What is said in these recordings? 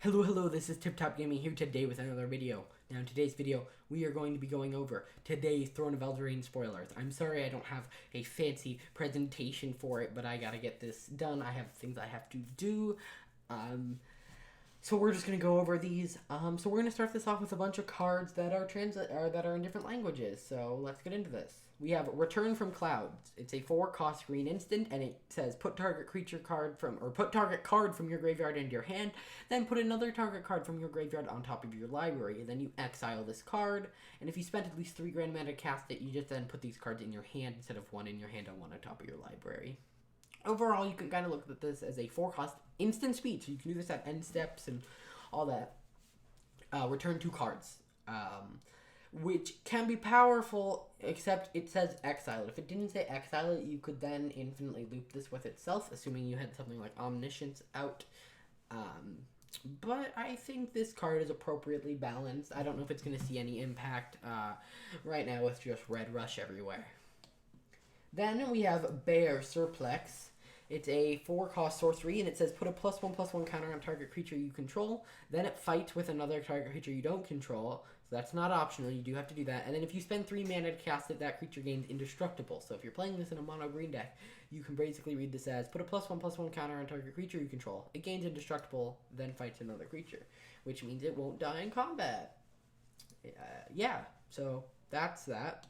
Hello, this is Tip Top Gaming here today with another video. Now in today's video, we are going to be going over today's Throne of Eldraine spoilers. I'm sorry I don't have a fancy presentation for it, but I gotta get this done. I have things I have to do. So we're just gonna go over these. So we're gonna start this off with a bunch of cards that are that are in different languages. So let's get into this. We have Return from Clouds. It's a 4-cost green instant, and it says put target card from your graveyard into your hand, then put another target card from your graveyard on top of your library. Then you exile this card, and if you spent at least 3 grand mana to cast it, you just then put these cards in your hand instead of one in your hand and one on top of your library. Overall, you can kind of look at this as a 4-cost instant speed, so you can do this at end steps and all that. Return 2 cards. Which can be powerful, except it says exile. If it didn't say exile, you could then infinitely loop this with itself, assuming you had something like Omniscience out. But I think this card is appropriately balanced. I don't know if it's going to see any impact right now with just Red Rush everywhere. Then we have Bear Suplex. It's a 4-cost sorcery, and it says put a +1/+1 counter on target creature you control. Then it fights with another target creature you don't control. So that's not optional. You do have to do that. And then if you spend 3 mana to cast it, that creature gains indestructible. So if you're playing this in a mono green deck, you can basically read this as put a +1/+1 counter on target creature you control. It gains indestructible, then fights another creature, which means it won't die in combat. Yeah, so that's that.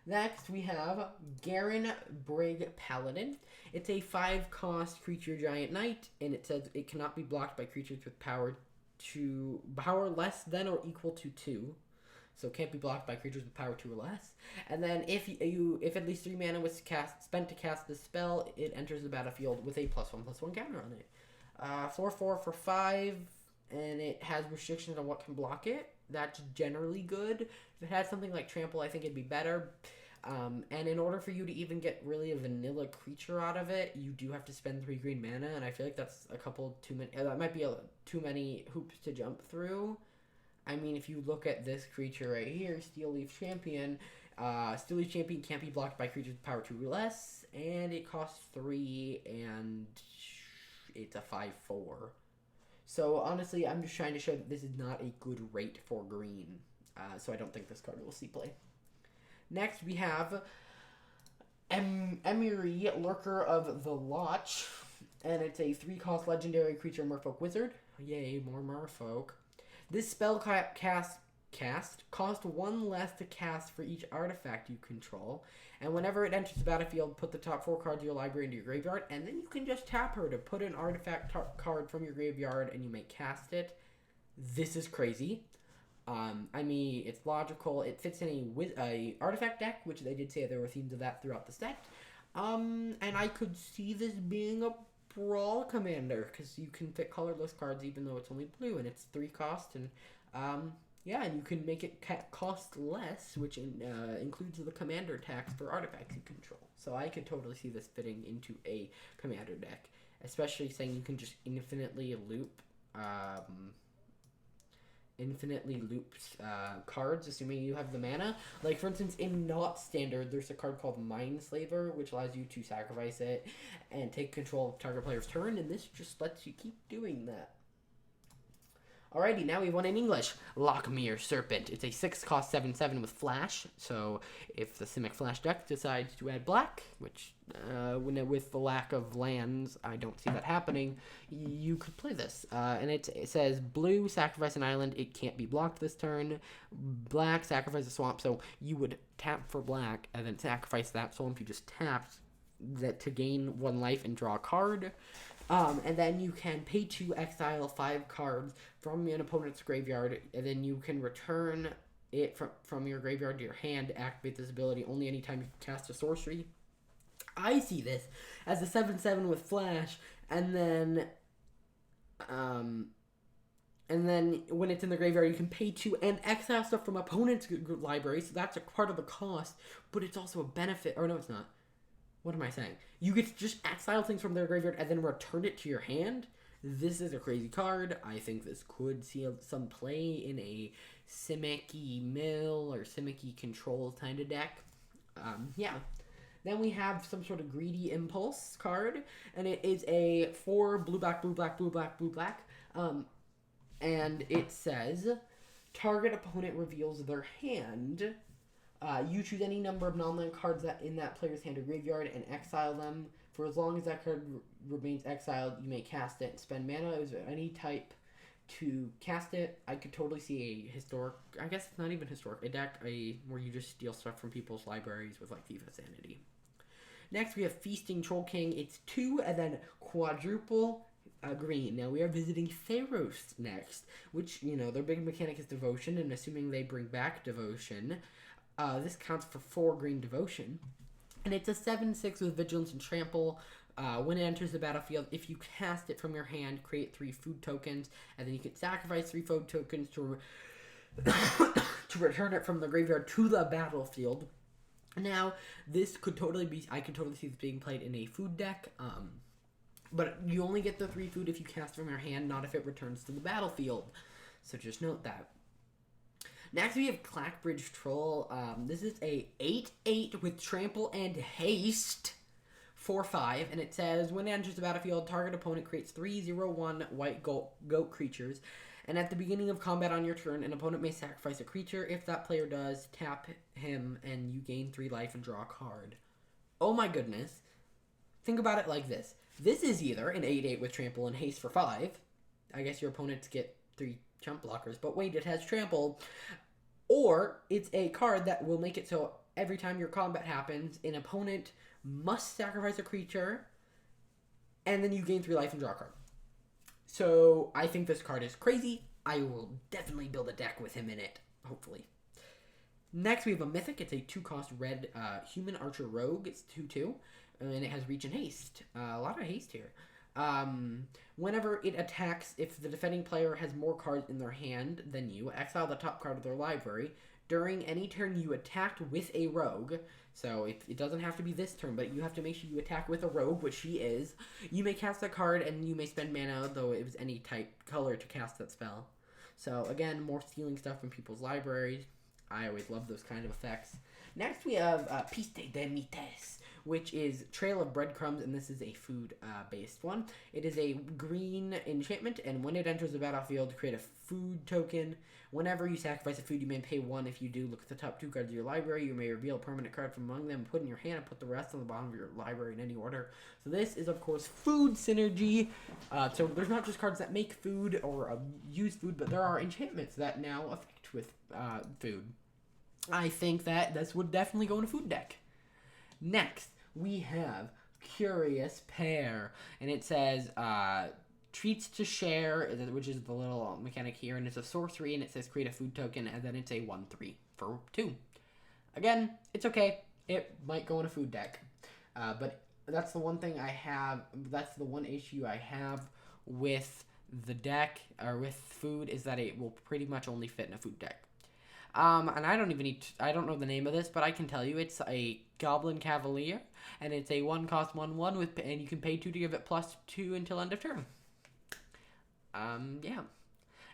Next, we have Garenbrig Paladin. It's a 5-cost creature giant knight, and it says it cannot be blocked by creatures with power less than or equal to 2. So it can't be blocked by creatures with power 2 or less. And then if at least 3 mana was spent to cast the spell, it enters the battlefield with a +1/+1 counter on it. 4/4 for 5, and it has restrictions on what can block it. That's generally good. If it had something like Trample, I think it'd be better. And in order for you to even get really a vanilla creature out of it, you do have to spend 3 green mana, and I feel like that's a couple too many. That might be too many hoops to jump through. I mean, if you look at this creature right here, Steel Leaf Champion, can't be blocked by creatures with power 2 or less, and it costs 3, and it's a 5/4. So honestly, I'm just trying to show that this is not a good rate for green. So I don't think this card will see play. Next, we have Emiri, Lurker of the Loch. And it's a 3-cost legendary creature Merfolk Wizard. Yay, more Merfolk. This spell cost 1 less to cast for each artifact you control. And whenever it enters the battlefield, put the top 4 cards of your library into your graveyard. And then you can just tap her to put an artifact card from your graveyard and you may cast it. This is crazy. I mean, it's logical. It fits in a artifact deck, which they did say there were themes of that throughout the set. And I could see this being a brawl commander, because you can fit colorless cards even though it's only blue, and it's 3 cost, and yeah, and you can make it cost less, which includes the commander tax for artifacts you control. So I could totally see this fitting into a commander deck, especially saying you can just infinitely loop cards, assuming you have the mana. Like, for instance, in not standard, there's a card called Mindslaver, which allows you to sacrifice it and take control of target player's turn, and this just lets you keep doing that. Alrighty, now we have one in English. Lockmere Serpent. It's a 6-cost 7/7 with Flash, so if the Simic Flash deck decides to add black, which with the lack of lands, I don't see that happening, you could play this. And it says blue, sacrifice an island. It can't be blocked this turn. Black, sacrifice a swamp. So you would tap for black and then sacrifice that swamp you just tapped that to gain 1 life and draw a card. And then you can pay to exile 5 cards from an opponent's graveyard, and then you can return it from your graveyard to your hand to activate this ability only anytime you cast a sorcery. I see this as a 7/7 with Flash, and then when it's in the graveyard, you can pay to and exile stuff from opponent's library, so that's a part of the cost, but it's also a benefit. Or no, it's not. What am I saying? You get to just exile things from their graveyard and then return it to your hand. This is a crazy card. I think this could see some play in a Simic-y mill or Simic-y control kind of deck. Yeah. Then we have some sort of Greedy Impulse card, and it is a 4 blue, black, blue, black, blue, black, blue, black. And it says, target opponent reveals their hand. You choose any number of non-land cards that in that player's hand or graveyard and exile them. For as long as that card remains exiled, you may cast it. Spend mana of any type to cast it. I could totally see a historic, I guess it's not even historic, a deck where you just steal stuff from people's libraries with like Viva Sanity. Next we have Feasting Troll King. It's 2 and then quadruple green. Now we are visiting Theros next, which, you know, their big mechanic is Devotion, and assuming they bring back Devotion, this counts for 4 green Devotion. And it's a 7/6 with Vigilance and Trample. When it enters the battlefield, if you cast it from your hand, create 3 food tokens, and then you can sacrifice 3 food tokens to to return it from the graveyard to the battlefield. Now, this could totally be, I could totally see this being played in a food deck, but you only get the 3 food if you cast from your hand, not if it returns to the battlefield. So just note that. Next we have Garenbrig Troll. This is a 8/8 with Trample and Haste. 4/5, and it says, when it enters the battlefield, target opponent creates 3/0/1 white goat creatures, and at the beginning of combat on your turn, an opponent may sacrifice a creature. If that player does, tap him, and you gain 3 life and draw a card. Oh my goodness. Think about it like this. This is either an 8/8 with Trample and Haste for 5. I guess your opponents get 3 chump blockers, but wait, it has Trample. Or it's a card that will make it so every time your combat happens, an opponent must sacrifice a creature, and then you gain 3 life and draw a card. So I think this card is crazy. I will definitely build a deck with him in it, hopefully. Next we have a Mythic. It's a 2-cost red Human Archer Rogue. It's 2/2, and it has Reach and Haste. A lot of haste here. Whenever it attacks, if the defending player has more cards in their hand than you, exile the top card of their library. During any turn you attacked with a rogue, so it doesn't have to be this turn, but you have to make sure you attack with a rogue, which she is. You may cast that card, and you may spend mana, though it was any type color, to cast that spell. So again, more stealing stuff from people's libraries. I always love those kind of effects. Next we have Piste de Mites, which is Trail of Breadcrumbs, and this is a food-based one. It is a green enchantment, and when it enters the battlefield, create a food token. Whenever you sacrifice a food, you may pay 1. If you do, look at the top 2 cards of your library. You may reveal a permanent card from among them, put in your hand, and put the rest on the bottom of your library in any order. So this is, of course, food synergy. So there's not just cards that make food or use food, but there are enchantments that now affect with food. I think that this would definitely go in a food deck. Next, we have Curious Pair, and it says treats to share, which is the little mechanic here, and it's a sorcery, and it says create a food token, and then it's a 1/3 for 2. Again, it's okay. It might go in a food deck, but that's the one thing I have. That's the one issue I have with the deck or with food, is that it will pretty much only fit in a food deck. And I don't even need to, I don't know the name of this, but I can tell you it's a Goblin Cavalier, and it's a 1-cost 1/1 with, and you can pay 2 to give it +2 until end of turn. Yeah.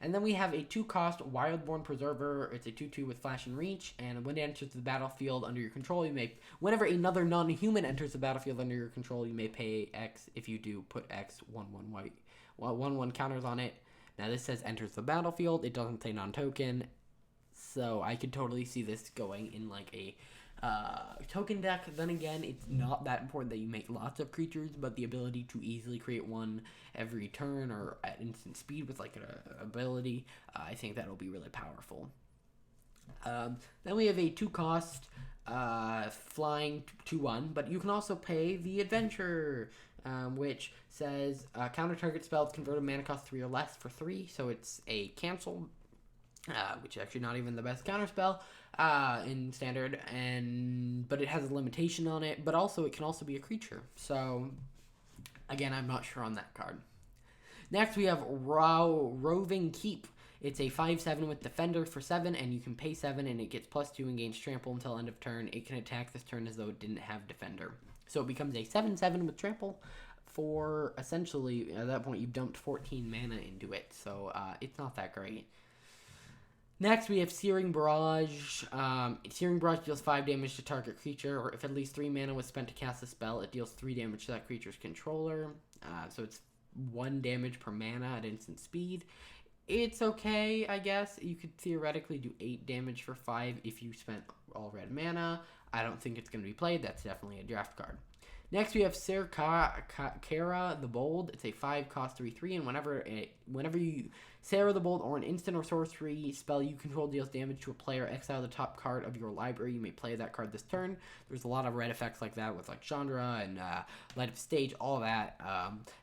And then we have a 2-cost Wildborn Preserver. It's a 2/2 with Flash and Reach, and when it enters the battlefield under your control, you may, whenever another non-human enters the battlefield under your control, you may pay X. If you do, put X 1/1 white, 1/1 counters on it. Now this says enters the battlefield. It doesn't say non-token. So I could totally see this going in like a token deck. Then again, it's not that important that you make lots of creatures, but the ability to easily create one every turn or at instant speed with like an ability, I think that'll be really powerful. Then we have a 2-cost flying 2/1, but you can also pay the Adventure, which says counter target spells converted mana cost 3 or less for 3, so it's a cancel. Which is actually not even the best counterspell in standard, but it has a limitation on it. But also, it can also be a creature. So, again, I'm not sure on that card. Next, we have Roving Keep. It's a 5/7 with Defender for 7, and you can pay 7, and it gets +2 and gains Trample until end of turn. It can attack this turn as though it didn't have Defender. So it becomes a 7/7 with Trample for, essentially, at that point, you've dumped 14 mana into it. So it's not that great. Next, we have Searing Barrage. Searing Barrage deals 5 damage to target creature, or if at least 3 mana was spent to cast a spell, it deals 3 damage to that creature's controller. So it's 1 damage per mana at instant speed. It's okay, I guess. You could theoretically do 8 damage for 5 if you spent all red mana. I don't think it's going to be played. That's definitely a draft card. Next, we have Kara the Bold. It's a 5 cost 3/3, and whenever you Sarah the Bold or an instant or sorcery spell you control deals damage to a player, exile the top card of your library. You may play that card this turn. There's a lot of red effects like that with like Chandra and Light of Stage, all that.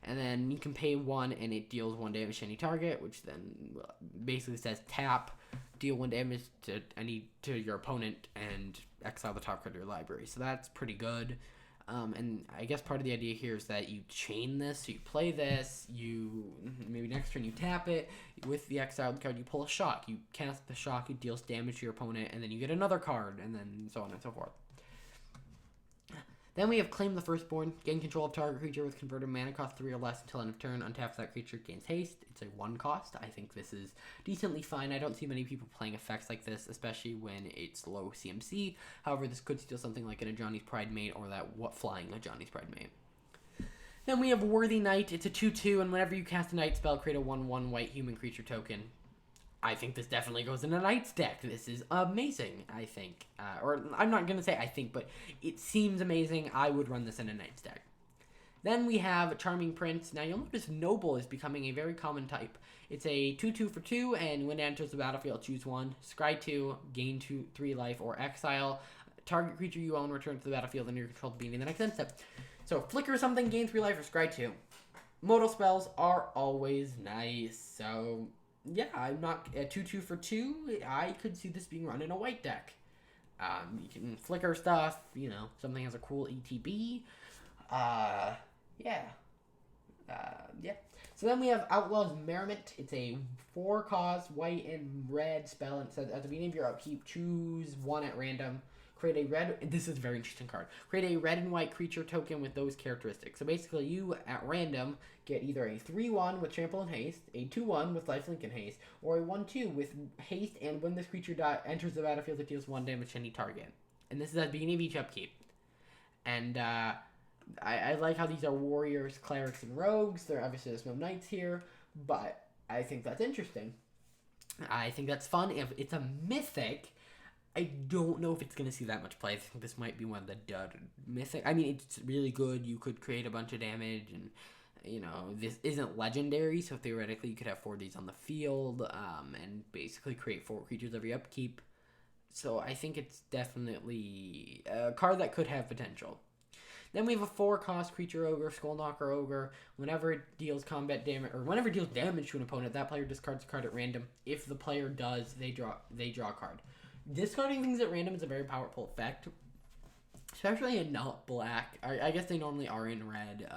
And then you can pay 1 and it deals 1 damage to any target, which then basically says tap, deal 1 damage to your opponent, and exile the top card of your library. So that's pretty good. And I guess part of the idea here is that you chain this, so you play this, maybe next turn you tap it, with the exiled card you pull a shock, you cast the shock, it deals damage to your opponent, and then you get another card, and then so on and so forth. Then we have Claim the Firstborn. Gain control of target creature with converted mana cost 3 or less until end of turn. Untaps that creature, gains haste. It's a 1 cost. I think this is decently fine. I don't see many people playing effects like this, especially when it's low CMC. However, this could steal something like an Ajani's Pridemate or that flying Ajani's Pridemate. Then we have Worthy Knight. It's a 2/2, and whenever you cast a Knight spell, create a 1/1 white human creature token. I think this definitely goes in a Knight's deck. This is amazing, I think. Or I'm not going to say I think, but it seems amazing. I would run this in a Knight's deck. Then we have Charming Prince. Now you'll notice Noble is becoming a very common type. It's a 2/2 for 2, and when it enters the battlefield, choose 1. Scry 2, gain 3 life, or exile. Target creature you own returns to the battlefield under your control beginning the next end step. So flicker something, gain 3 life, or scry 2. Modal spells are always nice, so yeah, I'm not a 2/2 for 2. I could see this being run in a white deck. You can flicker stuff, something has a cool ETB. Yeah. So then we have Outlaw's Merriment. It's a 4 cost, white and red spell, and it says at the beginning of your upkeep, choose 1 at random. Create a red, this is a very interesting card. Create a red and white creature token with those characteristics. So basically you, at random, get either a 3/1 with Trample and Haste, a 2/1 with Lifelink and Haste, or a 1/2 with Haste, and when this creature enters the battlefield, it deals 1 damage to any target. And this is at the beginning of each upkeep. And I like how these are warriors, clerics, and rogues. Obviously there's no knights here, but I think that's interesting. I think that's fun. If it's a mythic, I don't know if it's going to see that much play. I think this might be one of the dud mythic. I mean, it's really good. You could create a bunch of damage, and, this isn't legendary, so theoretically you could have 4 of these on the field, and basically create 4 creatures every upkeep. So I think it's definitely a card that could have potential. Then we have a 4 cost creature ogre, Skullknocker Ogre. Whenever it deals combat damage, or whenever it deals damage to an opponent, that player discards a card at random. If the player does, they draw a card. Discarding things at random is a very powerful effect, especially in not black. I guess they normally are in red,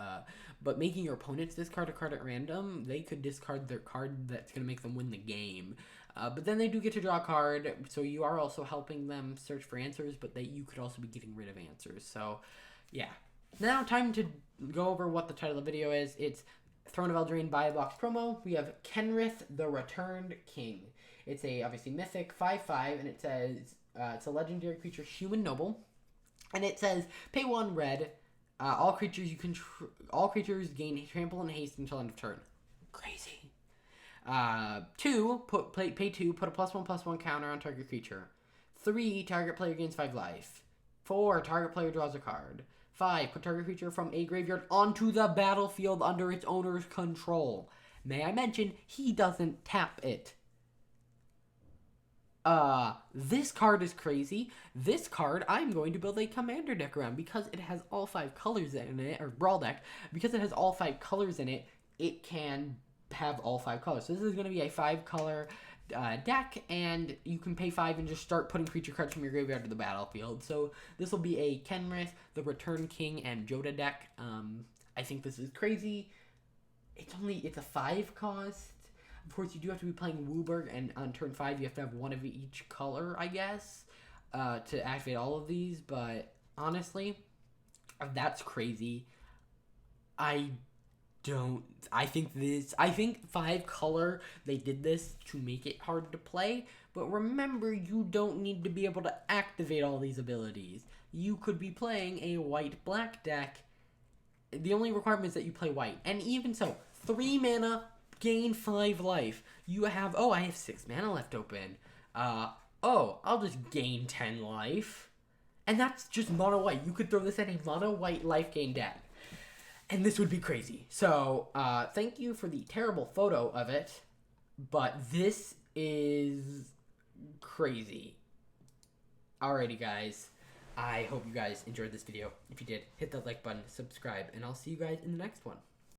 but making your opponents discard a card at random, they could discard their card that's going to make them win the game. But then they do get to draw a card, so you are also helping them search for answers, but you could also be getting rid of answers. So, yeah. Now, time to go over what the title of the video is. It's Throne of Eldraine Buy a Box promo. We have Kenrith the Returned King. It's a, obviously, mythic 5/5, and it says it's a legendary creature, Human Noble. And it says, pay 1 red. All creatures gain trample and haste until end of turn. Crazy. 2, pay 2, put a +1/+1 counter on target creature. 3, target player gains 5 life. 4, target player draws a card. 5, put target creature from a graveyard onto the battlefield under its owner's control. May I mention, he doesn't tap it. This card is crazy. This card, I'm going to build a commander deck around because it has all 5 colors in it, or brawl deck. Because it has all 5 colors in it, it can have all 5 colors. So this is going to be a 5-color deck, and you can pay 5 and just start putting creature cards from your graveyard to the battlefield. So this will be a Kenrith, the Return King, and Joda deck. I think this is crazy. It's a 5 cost. Of course, you do have to be playing Wooburg, and on turn 5, you have to have 1 of each color, I guess, to activate all of these. But honestly, that's crazy. I think 5 color, they did this to make it hard to play. But remember, you don't need to be able to activate all these abilities. You could be playing a white-black deck. The only requirement is that you play white. And even so, 3 mana, gain 5 life. You have, oh, I have 6 mana left open. Oh, I'll just gain 10 life. And that's just mono white. You could throw this at a mono white life gain deck. And this would be crazy. So, thank you for the terrible photo of it. But this is crazy. Alrighty, guys. I hope you guys enjoyed this video. If you did, hit that like button, subscribe, and I'll see you guys in the next one.